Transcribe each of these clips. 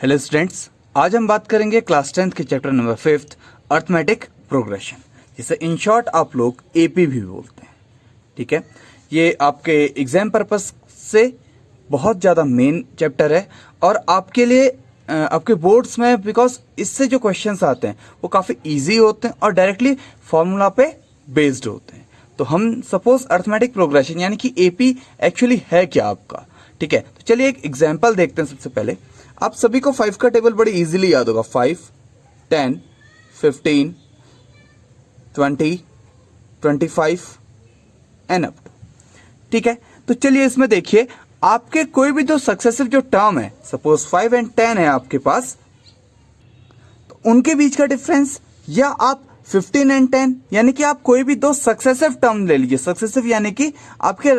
Hello students, आज हम बात करेंगे क्लास 10th के chapter number 5th arithmetic progression, जिसे इन शॉर्ट आप लोग एपी भी बोलते हैं। ठीक है, ये आपके एग्जाम पर्पस से बहुत ज़्यादा मेन चैप्टर है और आपके लिए आपके बोर्ड्स में, बिकॉज इससे जो क्वेश्चंस आते हैं वो काफ़ी इजी होते हैं और डायरेक्टली फॉर्मूला पे बेस्ड होते हैं। तो हम सपोज अर्थमेटिक प्रोग्रेशन यानी कि एपी एक्चुअली है क्या आपका। ठीक है, तो चलिए एक एग्जाम्पल देखते हैं। सबसे पहले आप सभी को 5 का टेबल बड़ी इजीली याद होगा। 5, 10, 15, 20, 25 एंड अप टू। ठीक है, तो चलिए इसमें देखिए आपके कोई भी जो सक्सेसिव जो टर्म है, सपोज 5 एंड 10 है आपके पास, तो उनके बीच का डिफरेंस, या आप 15 एंड 10 यानी कि आप कोई भी दो सक्सेसिव टर्म ले लीजिए। सक्सेसिव यानी कि आपके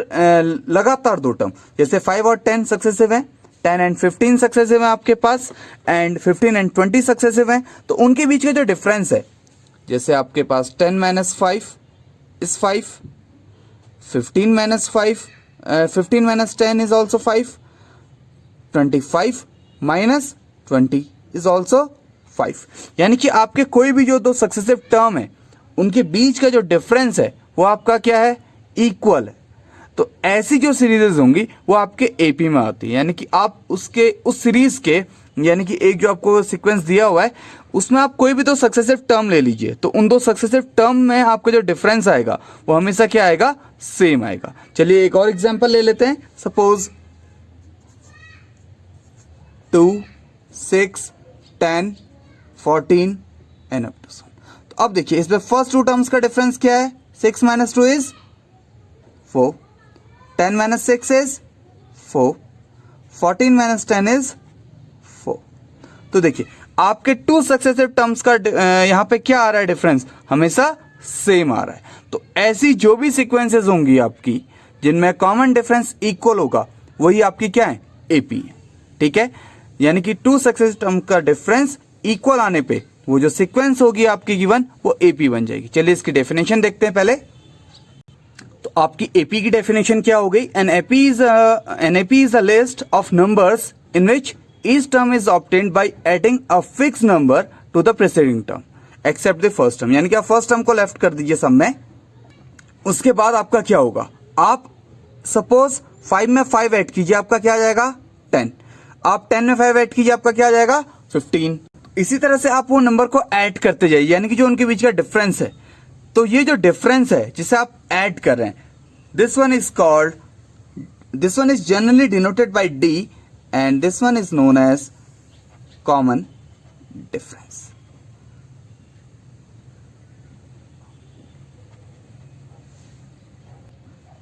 लगातार दो टर्म, जैसे 5 और 10 सक्सेसिव है, 10 एंड 15 सक्सेसिव है आपके पास, एंड 15 एंड 20 सक्सेसिव है। तो उनके बीच का जो डिफरेंस है, जैसे आपके पास 10 minus 5 is 5, 15 minus 5, 15 minus 10 is also 5, 25 minus 20 is also 5। यानी कि आपके कोई भी जो दो सक्सेसिव टर्म है उनके बीच का जो डिफरेंस है वो आपका क्या है, इक्वल है। तो ऐसी जो सीरीज होंगी वो आपके एपी में आती है। यानी कि आप उसके उस सीरीज के, यानी कि एक जो आपको सीक्वेंस दिया हुआ है उसमें आप कोई भी दो सक्सेसिव टर्म ले लीजिए, तो उन दो सक्सेसिव टर्म में आपका जो डिफरेंस आएगा वो हमेशा क्या आएगा, सेम आएगा। चलिए एक और एग्जांपल ले लेते हैं। सपोज 2, 6, 10, 14 एंड अप टू सो। तो अब देखिए इसमें फर्स्ट टू टर्म्स का डिफरेंस क्या है, 6 minus 2 is 4, 10 minus 6 is 4, 14 minus 10 is 4। तो देखिए आपके टू सक्सेसिव टर्म्स का यहां पे क्या आ रहा है, डिफरेंस हमेशा सेम आ रहा है। तो ऐसी जो भी सीक्वेंसेस होंगी आपकी जिनमें कॉमन डिफरेंस इक्वल होगा वही आपकी क्या है, एपी है। ठीक है, यानी कि टू सक्सेसिव टर्म का डिफरेंस इक्वल आने पे वो जो सीक्वेंस होगी आपकी गिवन वो एपी बन जाएगी। चलिए इसकी डेफिनेशन देखते हैं पहले। तो आपकी एपी की डेफिनेशन क्या हो गई, an AP is a list of numbers in which each term is obtained by adding a fix number to the preceding term except the first term. यानी कि आप फर्स्ट टर्म को लेफ्ट कर दीजिए सब में, उसके बाद आपका क्या होगा, आप सपोज 5 में 5 ऐड कीजिए, आपका क्या आ जाएगा 10। आप 10 में 5 ऐड कीजिए, आपका क्या आ जाएगा 15। इसी तरह से आप वो नंबर को ऐड करते जाइए, यानी कि जो उनके बीच का डिफरेंस है। तो ये जो डिफरेंस है जिसे आप ऐड कर रहे हैं, this one is generally denoted by d and this one is known as common difference.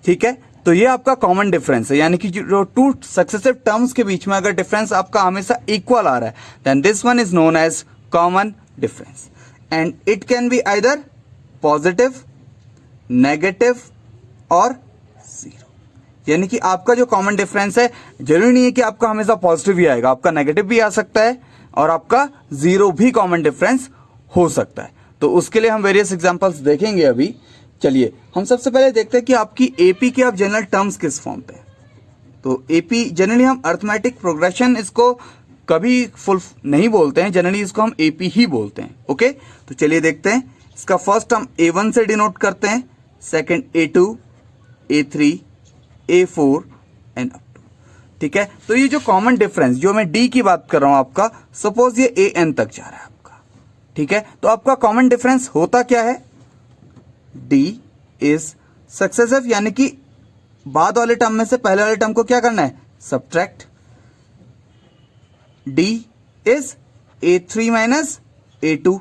ठीक है, तो ये आपका कॉमन डिफरेंस है। यानी कि जो टू सक्सेसिव टर्म्स के बीच में अगर डिफरेंस आपका हमेशा इक्वल आ रहा है, then this one is known as common difference and it can be either positive, negative और जीरो। यानी कि आपका जो कॉमन डिफरेंस है जरूरी नहीं है कि आपका हमेशा पॉजिटिव ही आएगा, आपका नेगेटिव भी आ सकता है और आपका जीरो भी कॉमन डिफरेंस हो सकता है। तो उसके लिए हम वेरियस एग्जांपल्स देखेंगे अभी। चलिए हम सबसे पहले देखते हैं कि आपकी एपी के आप जनरल टर्म्स किस फॉर्म पे। तो एपी जनरली हम अर्थमेटिक प्रोग्रेशन इसको कभी फुल नहीं बोलते हैं, जनरली इसको हम एपी ही बोलते हैं। ओके, तो चलिए देखते हैं। इसका फर्स्ट हम A1 से डिनोट करते हैं, second A2, A3, A4 and up to. ठीक है, तो ये जो कॉमन डिफरेंस जो मैं डी की बात कर रहा हूं आपका, सपोज ये AN तक जा रहा है आपका। ठीक है, तो आपका कॉमन डिफरेंस होता क्या है, डी इज सक्सेसिव, यानी कि बाद वाले टर्म में से पहले वाले टर्म को क्या करना है, subtract. D is A3 minus A2।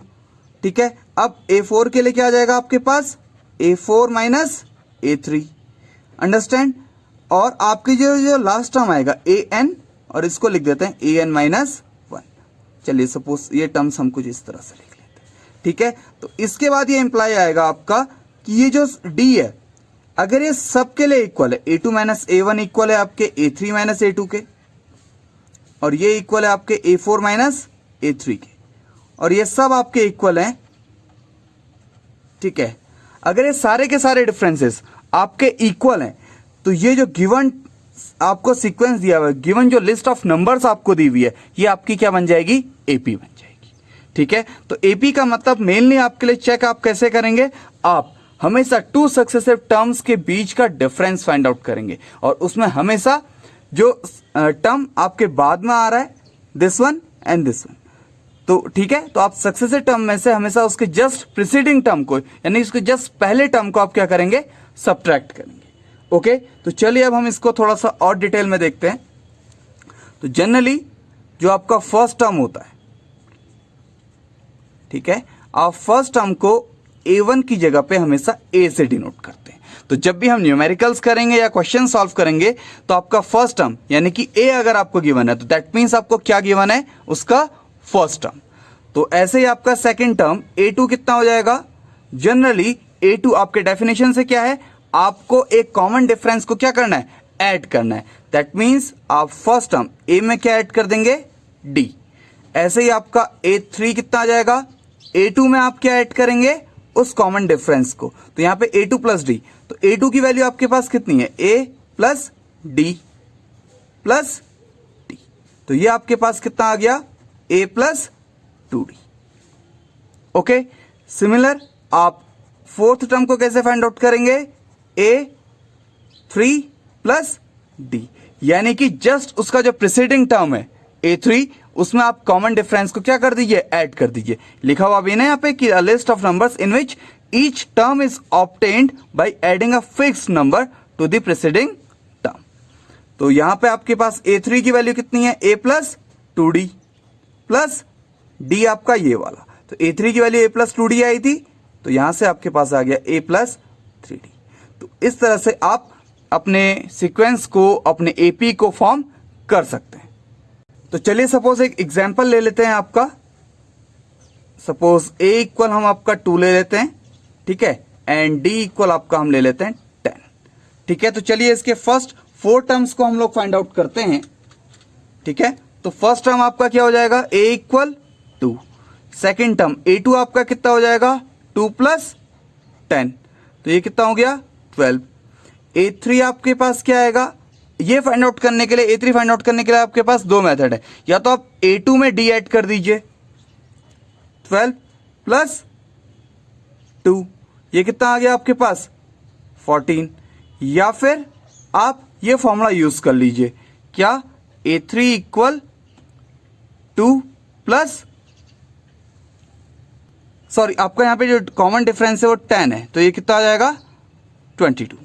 ठीक है, अब A4 के लिए क्या आ जाएगा आपके पास, A4 माइनस A3। अंडरस्टैंड। और आपकी जो लास्ट टर्म आएगा AN, और इसको लिख देते हैं AN माइनस 1। चलिए सपोज ये टर्म्स हम कुछ इस तरह से लिख लेते हैं। ठीक है, तो इसके बाद ये इंप्लाई आएगा आपका कि ये जो D है अगर ये सब के लिए इक्वल है, A2 माइनस A1 इक्वल है आपके A3 माइनस A2 के, और ये इक्वल है आपके A4 माइनस A3 के, और ये सब आपके इक्वल हैं। ठीक है, अगर ये सारे के सारे डिफरेंसेस आपके इक्वल हैं तो ये जो गिवन आपको सीक्वेंस दिया हुआ है, गिवन जो लिस्ट ऑफ नंबर्स आपको दी हुई है, ये आपकी क्या बन जाएगी, एपी बन जाएगी। ठीक है, तो एपी का मतलब मेनली आपके लिए चेक आप कैसे करेंगे, आप हमेशा टू सक्सेसिव टर्म्स के बीच का डिफरेंस फाइंड आउट करेंगे, और उसमें हमेशा जो टर्म आपके बाद में आ रहा है, this one and this one, तो ठीक है, तो आप सक्सेसिव टर्म में से हमेशा उसके जस्ट प्रीसीडिंग टर्म को, यानी उसके जस्ट पहले टर्म को आप क्या करेंगे, सब्ट्रैक्ट करेंगे। ओके, तो चलिए अब हम इसको थोड़ा सा और डिटेल में देखते हैं। तो जनरली जो आपका फर्स्ट टर्म होता है, ठीक है, आप फर्स्ट टर्म को A1 की जगह पे हमेशा A से डिनोट करते हैं। तो जब भी हम न्यूमेरिकल्स करेंगे या क्वेश्चन सॉल्व करेंगे, तो आपका फर्स्ट टर्म यानी कि A अगर आपको गिवन है, तो दैट मीन्स आपको क्या गिवन है, उसका फर्स्ट टर्म। तो ऐसे ही आपका सेकंड टर्म A2 कितना हो जाएगा, जनरली A2 आपके डेफिनेशन से क्या है, आपको एक कॉमन डिफरेंस को क्या करना है, ऐड करना है। दैट मीन्स आप फर्स्ट टर्म A में क्या ऐड कर देंगे, D। ऐसे ही आपका A3 कितना आ जाएगा, A2 में आप क्या ऐड करेंगे, उस कॉमन डिफरेंस को। तो यहां पे A2 प्लस D, तो A2 की वैल्यू आपके पास कितनी है, A plus D plus D, तो ये आपके पास कितना आ गया, A plus 2D। Okay, similar आप फोर्थ टर्म को कैसे फाइंड आउट करेंगे, A3 प्लस D, यानी कि जस्ट उसका जो प्रीसीडिंग टर्म है A3, उसमें आप कॉमन डिफरेंस को क्या कर दीजिए, ऐड कर दीजिए। लिखा हुआ भी ना यहाँ पे कि अ list of numbers in which each term is obtained by adding a fixed number to the preceding term. तो यहां पे आपके पास A3 की वैल्यू कितनी है, A plus 2D plus D आपका ये वाला। तो A3 की वैल्यू A प्लस 2D आई थी, तो यहां से आपके पास आ गया A प्लस 3D। तो इस तरह से आप अपने सीक्वेंस को, अपने AP को फॉर्म कर सकते हैं। तो चलिए सपोज एक एग्जांपल ले लेते हैं आपका। सपोज A इक्वल हम आपका 2 ले लेते हैं, ठीक है, एंड D इक्वल आपका हम ले लेते हैं 10। ठीक है, तो चलिए इसके फर्स्ट 4 टर्म्स को हम लोग फाइंड आउट करते हैं। ठीक है, तो फर्स्ट टर्म आपका क्या हो जाएगा, A equal 2। Second term A2 आपका कितना हो जाएगा, 2 प्लस 10, तो ये कितना हो गया, 12। A3 आपके पास क्या आएगा, ये फाइंड आउट करने के लिए, A3 फाइंड आउट करने के लिए आपके पास 2 मेथड है। या तो आप A2 में D ऐड कर दीजिए, 12 प्लस 2, ये कितना आ गया आपके पास, 14। या फिर आप ये फॉर्मूला यूज कर लीजिए, क्या, A3 इक्वल 2 प्लस, सॉरी आपका यहां पे जो कॉमन डिफरेंस है वो 10 है, तो ये कितना आ जाएगा, 22।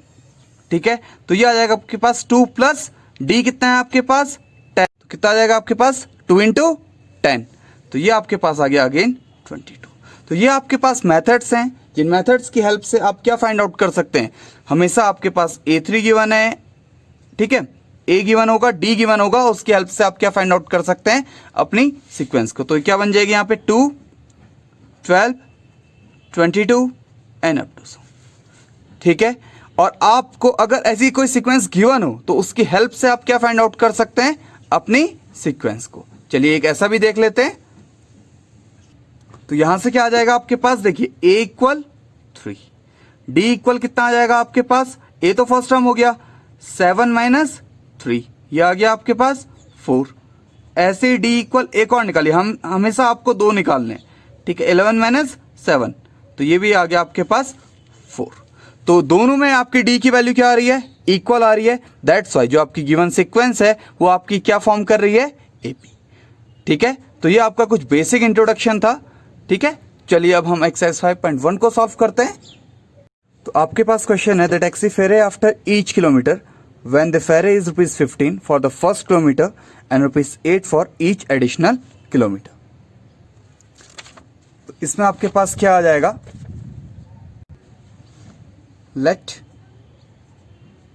ठीक है, तो ये आ जाएगा आपके पास 2 प्लस D कितना है आपके पास, 10, तो कितना आ जाएगा आपके पास, 2 इंटू 10, तो ये आपके पास आ गया अगेन 22। तो ये आपके पास मेथड्स हैं, जिन मेथड्स की हेल्प से आप क्या फाइंड आउट कर सकते हैं, हमेशा आपके पास A3 गिवन है, ठीक है, A गिवन होगा, D गिवन होगा, उसकी हेल्प से आप क्या फाइंड आउट कर सकते हैं, अपनी सीक्वेंस को। तो क्या बन जाएगी यहाँ पे, 2, 12, 22 एंड अप टू सो। ठीक है, और आपको अगर ऐसी कोई सीक्वेंस गिवन हो, तो उसकी हेल्प से आप क्या फाइंड आउट कर सकते हैं, अपनी सीक्वेंस को। चलिए एक ऐसा भी देख लेते हैं। तो यहां से क्या आ जाएगा आपके पास, देखिए A इक्वल 3, D इक्वल कितना आ जाएगा आपके पास, A तो फर्स्ट टर्म हो गया, 7 माइनस 3, ये आ गया आपके पास 4। ऐसे ही D इक्वल एक और निकालिए, हम हमेशा आपको 2 निकालने हैं, ठीक है, 11 माइनस 7, तो ये भी आ गया आपके पास 4। तो दोनों में आपकी D की वैल्यू क्या आ रही है, इक्वल आ रही है। दैट्स वाई जो आपकी गिवन सीक्वेंस है वो आपकी क्या फॉर्म कर रही है, AP। ठीक है, तो ये आपका कुछ बेसिक इंट्रोडक्शन था। ठीक है, चलिए अब हम एक्सरसाइज 5.1 को सॉल्व करते हैं। तो आपके पास क्वेश्चन है, the taxi fare after each kilometre when the fair is ₹15 for the first kilometre and ₹8 for each additional kilometre. तो इसमें आपके पास क्या आ जाएगा, let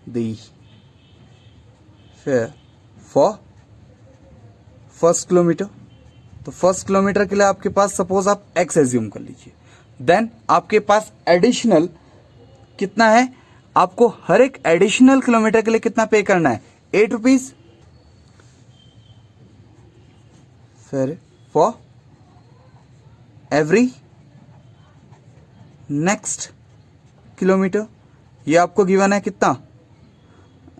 the fair for first kilometre. तो फर्स्ट किलोमीटर के लिए आपके पास सपोज आप x एज्यूम कर लीजिए, देन आपके पास एडिशनल कितना है, आपको हर एक एडिशनल किलोमीटर के लिए कितना पे करना है, ₹8 फिर फॉर एवरी नेक्स्ट किलोमीटर। ये आपको गिवन है कितना,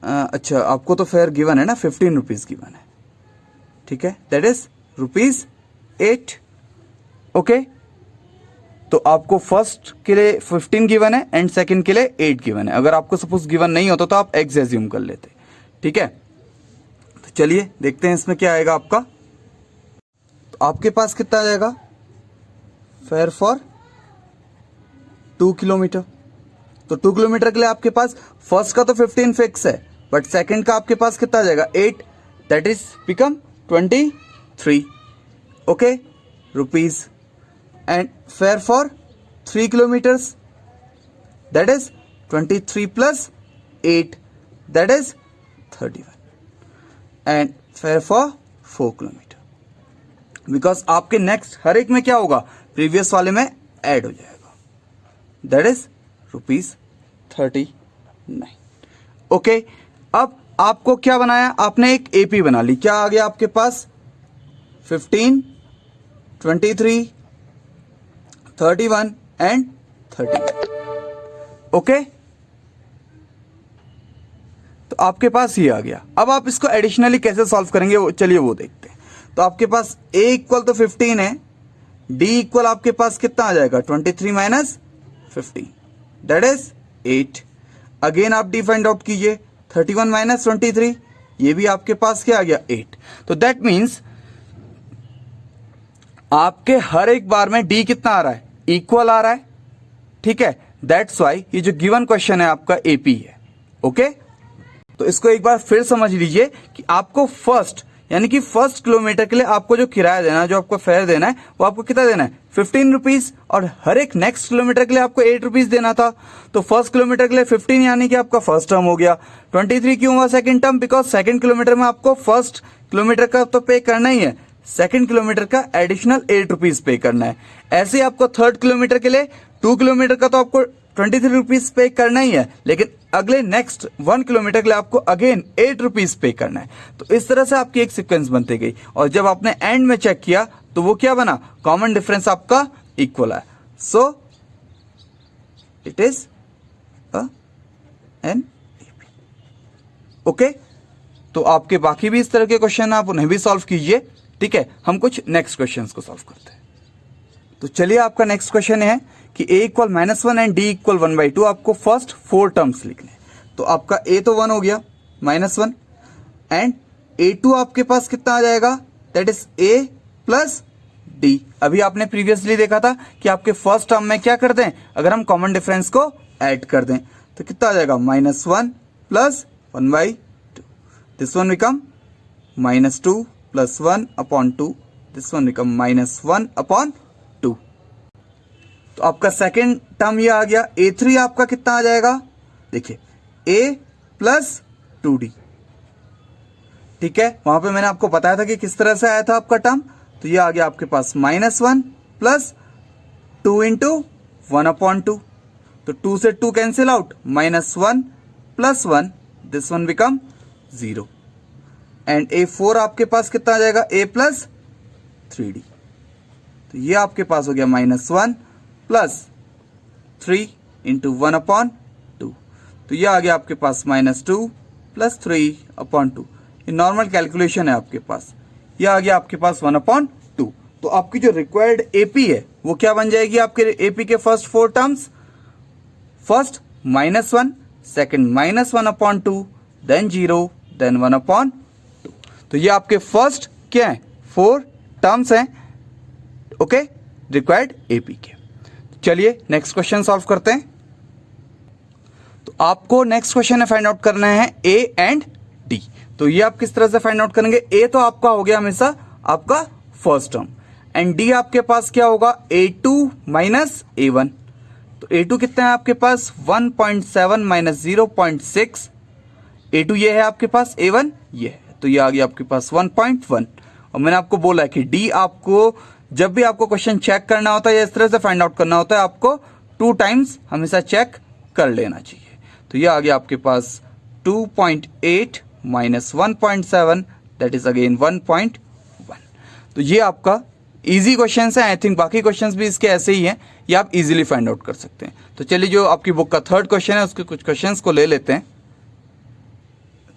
अच्छा आपको तो फेयर गिवन है ना, 15 रुपीज गिवन है, ठीक है, दैट इज ₹8। ओके, तो आपको फर्स्ट के लिए 15 गिवन है एंड सेकंड के लिए 8 गिवन है। अगर आपको सपोज गिवन नहीं होता तो आप एक्स एज्यूम कर लेते, ठीक है। तो चलिए देखते हैं इसमें क्या आएगा आपका। तो आपके पास कितना आ जाएगा, फेयर फॉर 2 किलोमीटर। तो 2 किलोमीटर के लिए आपके पास फर्स्ट का तो 15 फिक्स है, बट सेकंड का आपके पास कितना आ जाएगा 8, that is become 23, okay, rupees. And fair for 3 kilometres, that is 23 plus 8, that is 31। And fair for 4 kilometre, because आपके नेक्स्ट हर एक में क्या होगा, प्रीवियस वाले में ऐड हो जाएगा, दैट इज ₹39। ओके, अब आपको क्या बनाया, आपने एक एपी बना ली। क्या आ गया आपके पास, 15, 23, 31 एंड 30। ओके, तो आपके पास ये आ गया। अब आप इसको एडिशनली कैसे सॉल्व करेंगे, चलिए वो देखते हैं। तो आपके पास a इक्वल तो 15 है, d इक्वल आपके पास कितना आ जाएगा, 23 माइनस 15, दैट इज 8। अगेन आप d फाइंड आउट कीजिए, 31 माइनस 23, ये भी आपके पास क्या आ गया, 8। तो दैट मीन्स आपके हर एक बार में d कितना आ रहा है, इक्वल आ रहा है, ठीक है। दैट्स वाई ये जो गिवन क्वेश्चन है आपका एपी है। ओके, तो इसको एक बार फिर समझ लीजिए कि आपको फर्स्ट यानी कि फर्स्ट किलोमीटर के लिए आपको जो किराया देना है, जो आपको फेयर देना है, वो आपको कितना देना है, 15 रुपीज। और हर एक नेक्स्ट किलोमीटर के लिए आपको 8 रुपीज देना था। तो फर्स्ट किलोमीटर के लिए 15 यानी कि आपका फर्स्ट टर्म हो गया। 23 क्यों हुआ second term, because second kilometre में आपको फर्स्ट किलोमीटर का तो पे करना ही है, सेकंड किलोमीटर का एडिशनल 8 रुपीज पे करना है। ऐसे ही आपको थर्ड किलोमीटर के लिए 2 किलोमीटर का तो आपको 23 रुपीज पे करना ही है, लेकिन अगले नेक्स्ट 1 किलोमीटर के लिए आपको अगेन 8 रुपीज पे करना है। तो इस तरह से आपकी एक सीक्वेंस बनती गई, और जब आपने एंड में चेक किया तो वो क्या बना, कॉमन डिफरेंस आपका इक्वल है। So it is an AP. Okay, तो आपके बाकी भी इस तरह के क्वेश्चन आप उन्हें भी सॉल्व कीजिए, ठीक है। हम कुछ नेक्स्ट क्वेश्चंस को सॉल्व करते हैं। तो चलिए आपका नेक्स्ट क्वेश्चन है कि a equal -1 and d equal 1/2, आपको फर्स्ट 4 टर्म्स लिखने। तो आपका a तो 1 हो गया, -1, एंड a2 आपके पास कितना आ जाएगा, that is a plus d। अभी आपने प्रीवियसली देखा था कि आपके फर्स्ट टर्म में क्या कर दें, अगर हम कॉमन डिफरेंस को ऐड कर दें तो कितना आ जाएगा, -1 plus 1/2, this one become -2 plus 1/2, this one become -1/2। तो आपका सेकेंड टर्म ये आ गया। a3 आपका कितना आ जाएगा, देखिए a प्लस 2d, ठीक है। वहां पे मैंने आपको बताया था कि किस तरह से आया था आपका टर्म। तो ये आ गया आपके पास -1 प्लस 2 इंटू 1/2। तो 2 से 2 cancel out, -1 plus 1, this one become 0। And a4 आपके पास कितना आ जाएगा, a प्लस 3d। तो ये आपके पास हो गया -1 प्लस 3 इंटू 1/2। तो ये आ गया आपके पास -2 प्लस 3/2। ये नॉर्मल कैलकुलेशन है आपके पास। ये आ गया आपके पास 1/2। तो आपकी जो रिक्वायर्ड एपी है वो क्या बन जाएगी, आपके एपी के first 4 terms, first -1, second -1/2, then 0, then 1/2। तो ये आपके फर्स्ट क्या है, 4 टर्म्स हैं, ओके, रिक्वायर्ड एपी के। चलिए नेक्स्ट क्वेश्चन सॉल्व करते हैं। तो आपको नेक्स्ट क्वेश्चन है फाइंड आउट करना है ए एंड डी। तो ये आप किस तरह से फाइंड आउट करेंगे, ए तो आपका हो गया हमेशा आपका फर्स्ट टर्म, एंड डी आपके पास क्या होगा, a2 माइनस a1। तो a2 कितना है आपके पास, 1.7 माइनस 0.6। a2 ये है आपके पास, a1 ये है, तो ये आ गया आपके पास 1.1। और मैंने आपको बोला है कि डी आपको जब भी आपको क्वेश्चन चेक करना होता है या इस तरह से फाइंड आउट करना होता है, आपको 2 टाइम्स हमेशा चेक कर लेना चाहिए। तो ये आ गया आपके पास 2.8 माइनस 1.7, दैट इज अगेन 1.1। तो ये आपका इजी क्वेश्चन है। आई थिंक बाकी क्वेश्चंस भी इसके ऐसे ही हैं, ये आप इजीली फाइंड आउट कर सकते हैं। तो चलिए जो आपकी बुक का थर्ड क्वेश्चन है उसके कुछ क्वेश्चंस को ले लेते हैं।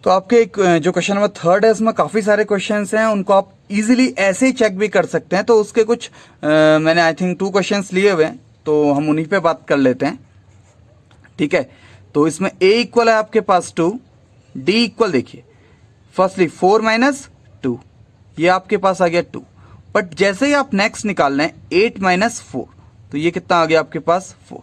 तो आपके जो क्वेश्चन नंबर 3 है इसमें काफ़ी सारे क्वेश्चंस हैं, उनको आप इजीली ऐसे ही चेक भी कर सकते हैं। तो उसके कुछ मैंने आई थिंक 2 क्वेश्चंस लिए हुए हैं, तो हम उन्हीं पे बात कर लेते हैं। ठीक है, तो इसमें a इक्वल है आपके पास 2, d इक्वल देखिए फर्स्टली 4 माइनस 2, ये आपके पास आ गया 2, बट जैसे ही आप नेक्स्ट निकाल लें 8 माइनस 4, तो ये कितना आ गया आपके पास 4।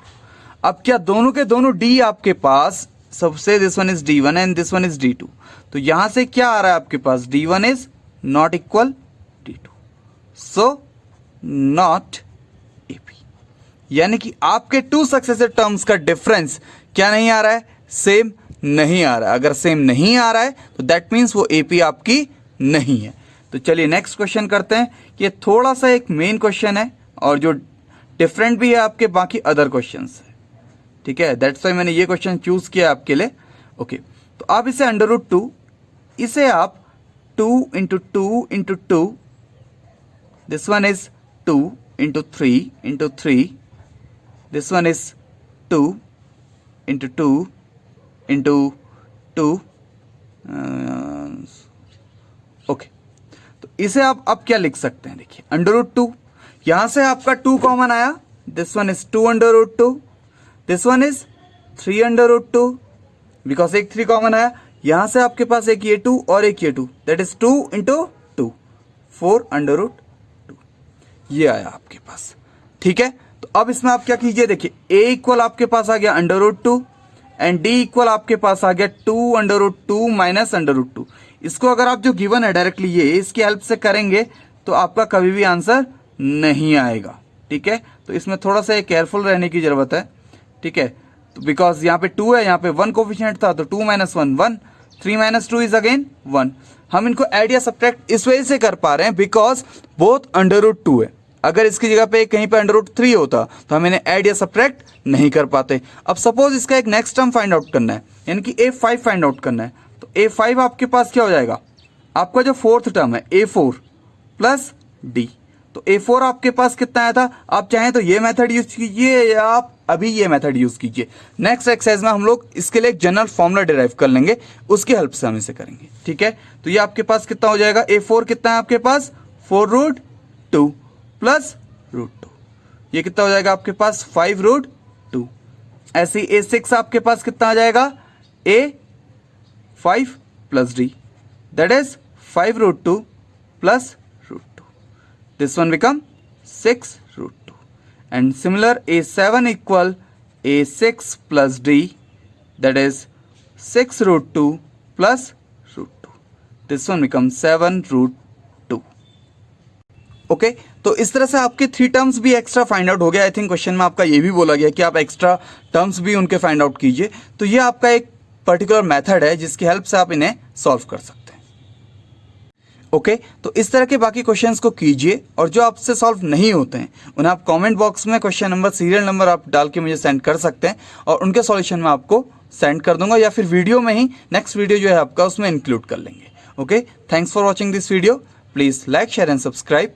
अब क्या दोनों के दोनों d आपके पास, सबसे this one is d1 and this one is d2, तो यहां से क्या आ रहा है आपके पास d1 is not equal d2, so not AP, यानी कि आपके 2 सक्सेसिव टर्म्स का डिफरेंस क्या नहीं आ रहा है, सेम नहीं आ रहा है। अगर सेम नहीं आ रहा है तो दैट मीन्स वो AP आपकी नहीं है। तो चलिए नेक्स्ट क्वेश्चन करते हैं। ये थोड़ा सा एक मेन क्वेश्चन है और जो डिफरेंट भी है आपके बाकी अदर क्वेश्चन से। ठीक है, दैट्स वाई मैंने ये क्वेश्चन चूज किया आपके लिए। ओके, तो आप इसे √2, इसे आप 2 into 2 into 2, this one is 2 into 3 into 3, this one is 2 into 2 into 2, okay, तो इसे आप अब क्या लिख सकते हैं, देखिए √2, यहां से आपका 2 कॉमन आया, this one is 2 √2, this one is 3 √2, because एक 3 कॉमन आया, यहां से आपके पास एक ये 2 और एक ये 2, दैट इज 2 इंटू 2, 4 √2, ये आया आपके पास। ठीक है, तो अब इसमें आप क्या कीजिए, देखिए a इक्वल आपके पास आ गया √2 एंड d इक्वल आपके पास आ गया 2 √2 माइनस √2। इसको अगर आप जो गिवन है डायरेक्टली ये इसकी हेल्प से करेंगे तो आपका कभी भी आंसर नहीं आएगा। ठीक है, तो इसमें थोड़ा सा केयरफुल रहने की जरूरत है। ठीक है, तो बिकॉज यहाँ पे 2 है, यहाँ पे 1 कोफिशिएंट था, तो 2 माइनस 1 1, 3 माइनस 2 इज अगेन 1। हम इनको ऐड या सब्ट्रैक्ट इस वजह से कर पा रहे हैं बिकॉज बोथ √2 है। अगर इसकी जगह पे कहीं पे √3 होता तो हम इन्हें ऐड या सब्ट्रैक्ट नहीं कर पाते। अब सपोज इसका एक नेक्स्ट टर्म फाइंड आउट करना है, यानी कि A5 फाइंड आउट करना है, तो A5 आपके पास क्या हो जाएगा, आपका जो 4th टर्म है A4 प्लस D, तो A4 आपके पास कितना आया था। आप चाहें तो ये मेथड यूज कीजिए या आप अभी ये मेथड यूज कीजिए। नेक्स्ट एक्सरसाइज में हम लोग इसके लिए एक जनरल फॉर्मूला डिराइव कर लेंगे, उसकी हेल्प से हम इसे करेंगे। ठीक है, तो ये आपके पास कितना हो जाएगा, A4 कितना है आपके पास 4√2 प्लस √2, ये कितना हो जाएगा आपके पास 5√2। ऐसे ही A6 आपके पास कितना आ जाएगा, A5 plus D, that is 5√2 plus √2, this one become 6√2, and similar A7 equal A6 plus D, that is 6√2 plus √2, this one becomes 7√2। Okay, तो इस तरह से आपके 3 टर्म्स भी एक्स्ट्रा फाइंड आउट हो गया। आई थिंक क्वेश्चन में आपका ये भी बोला गया कि आप एक्स्ट्रा टर्म्स भी उनके फाइंड आउट कीजिए। तो ये आपका एक पर्टिकुलर मेथड है जिसकी हेल्प से आप इन्हें सॉल्व कर सकते हैं। ओके, तो इस तरह के बाकी क्वेश्चंस को कीजिए और जो आपसे सॉल्व नहीं होते हैं उन्हें आप कमेंट बॉक्स में क्वेश्चन नंबर, सीरियल नंबर आप डाल के मुझे सेंड कर सकते हैं और उनके सॉल्यूशन में आपको सेंड कर दूंगा, या फिर वीडियो में ही नेक्स्ट वीडियो जो है आपका उसमें इंक्लूड कर लेंगे। Okay, thanks for watching this video, please like, share and subscribe.